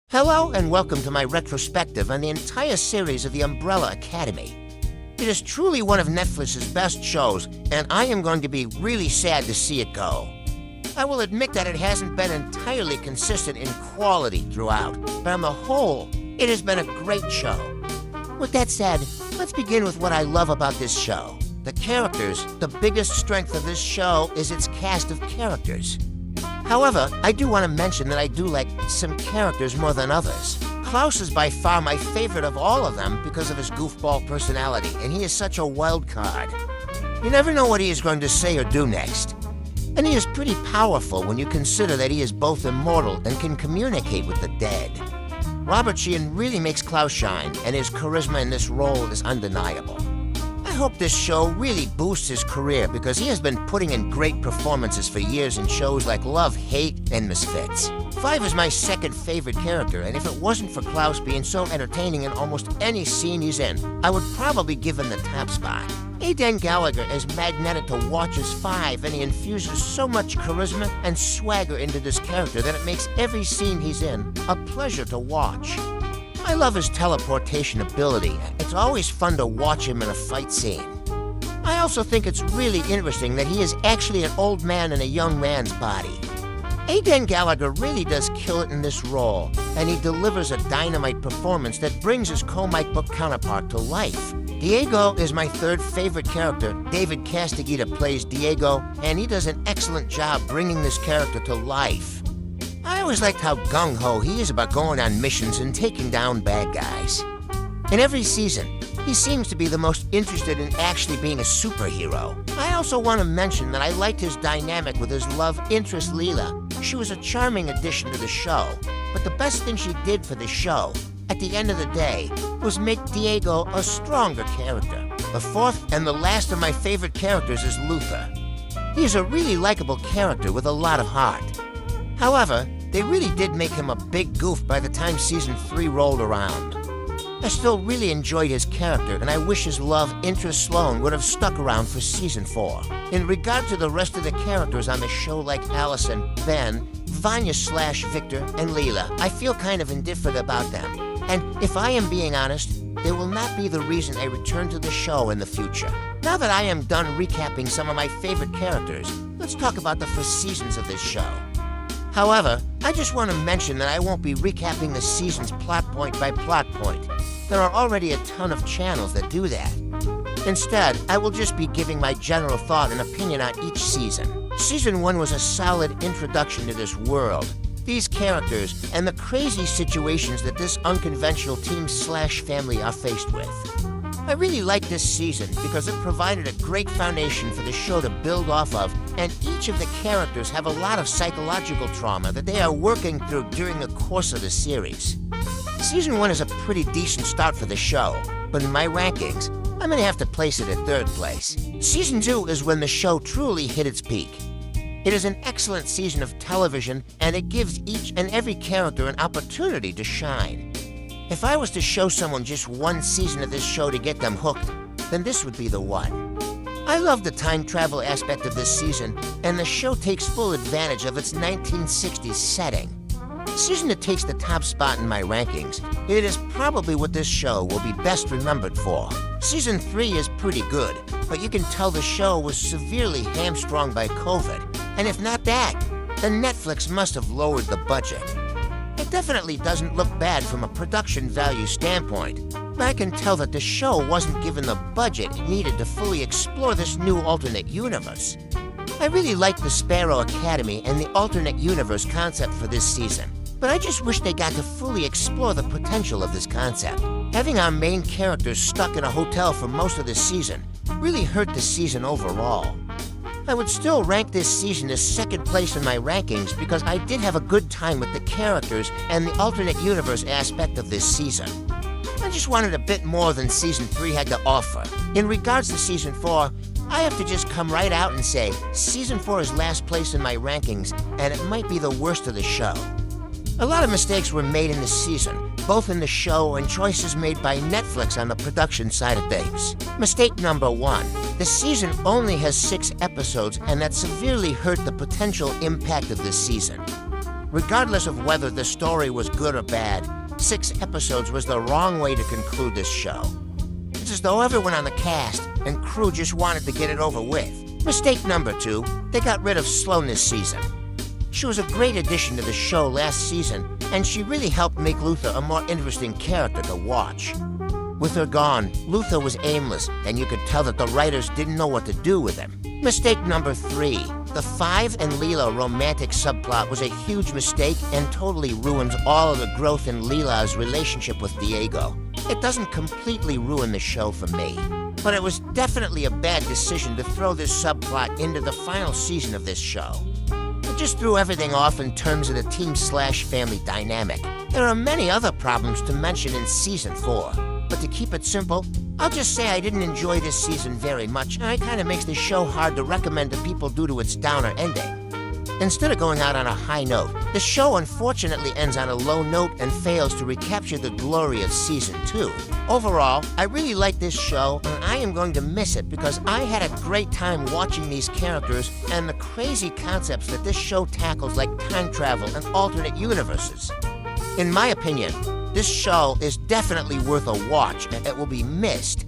Hello and welcome to my retrospective on the entire series of The Umbrella Academy. It is truly one of Netflix's best shows, and I am going to be really sad to see it go. I will admit that it hasn't been entirely consistent in quality throughout, but on the whole, it has been a great show. With that said, let's begin with what I love about this show. The characters. The biggest strength of this show is its cast of characters. However, I do want to mention that I do like some characters more than others. Klaus is by far my favorite of all of them because of his goofball personality, and he is such a wild card. You never know what he is going to say or do next. And he is pretty powerful when you consider that he is both immortal and can communicate with the dead. Robert Sheehan really makes Klaus shine, and his charisma in this role is undeniable. I hope this show really boosts his career because he has been putting in great performances for years in shows like Love, Hate, and Misfits. Five is my second favorite character, and if it wasn't for Klaus being so entertaining in almost any scene he's in, I would probably give him the top spot. Aidan Gallagher is magnetic to watch as Five, and he infuses so much charisma and swagger into this character that it makes every scene he's in a pleasure to watch. I love his teleportation ability. It's always fun to watch him in a fight scene. I also think it's really interesting that he is actually an old man in a young man's body. Aidan Gallagher really does kill it in this role, and he delivers a dynamite performance that brings his comic book counterpart to life. Diego is my third favorite character. David Castigaeta plays Diego, and he does an excellent job bringing this character to life. I always liked how gung-ho he is about going on missions and taking down bad guys. In every season, he seems to be the most interested in actually being a superhero. I also want to mention that I liked his dynamic with his love interest Leela. She was a charming addition to the show, but the best thing she did for the show, at the end of the day, was make Diego a stronger character. The fourth and the last of my favorite characters is Luther. He is a really likable character with a lot of heart. However, they really did make him a big goof by the time Season 3 rolled around. I still really enjoyed his character, and I wish his love interest Sloane would have stuck around for Season 4. In regard to the rest of the characters on the show like Allison, Ben, Vanya/Victor, and Leela, I feel kind of indifferent about them. And if I am being honest, they will not be the reason I return to the show in the future. Now that I am done recapping some of my favorite characters, let's talk about the first seasons of this show. However, I just want to mention that I won't be recapping the seasons plot point by plot point. There are already a ton of channels that do that. Instead, I will just be giving my general thought and opinion on each season. Season 1 was a solid introduction to this world, these characters, and the crazy situations that this unconventional team/family are faced with. I really liked this season because it provided a great foundation for the show to build off of, and each of the characters have a lot of psychological trauma that they are working through during the course of the series. Season 1 is a pretty decent start for the show, but in my rankings, I'm gonna have to place it at third place. Season 2 is when the show truly hit its peak. It is an excellent season of television, and it gives each and every character an opportunity to shine. If I was to show someone just one season of this show to get them hooked, then this would be the one. I love the time travel aspect of this season, and the show takes full advantage of its 1960s setting. The season that takes the top spot in my rankings, it is probably what this show will be best remembered for. Season 3 is pretty good, but you can tell the show was severely hamstrung by COVID. And if not that, then Netflix must have lowered the budget. It definitely doesn't look bad from a production value standpoint, but I can tell that the show wasn't given the budget it needed to fully explore this new alternate universe. I really liked the Sparrow Academy and the alternate universe concept for this season, but I just wish they got to fully explore the potential of this concept. Having our main characters stuck in a hotel for most of the season really hurt the season overall. I would still rank this season as second place in my rankings because I did have a good time with the characters and the alternate universe aspect of this season. I just wanted a bit more than Season 3 had to offer. In regards to Season 4, I have to just come right out and say Season 4 is last place in my rankings, and it might be the worst of the show. A lot of mistakes were made in this season, both in the show and choices made by Netflix on the production side of things. Mistake number 1. The season only has 6 episodes, and that severely hurt the potential impact of this season. Regardless of whether the story was good or bad, 6 episodes was the wrong way to conclude this show. It's as though everyone on the cast and crew just wanted to get it over with. Mistake number 2, they got rid of Sloane this season. She was a great addition to the show last season, and she really helped make Luther a more interesting character to watch. With her gone, Luther was aimless, and you could tell that the writers didn't know what to do with him. Mistake number 3, the Five and Leela romantic subplot was a huge mistake and totally ruins all of the growth in Leela's relationship with Diego. It doesn't completely ruin the show for me, but it was definitely a bad decision to throw this subplot into the final season of this show. It just threw everything off in terms of the team/family dynamic. There are many other problems to mention in Season 4, but to keep it simple, I'll just say I didn't enjoy this season very much, and it kind of makes the show hard to recommend to people due to its downer ending. Instead of going out on a high note, the show unfortunately ends on a low note and fails to recapture the glory of Season 2. Overall, I really like this show, and I am going to miss it because I had a great time watching these characters and the crazy concepts that this show tackles, like time travel and alternate universes. In my opinion, this show is definitely worth a watch, and it will be missed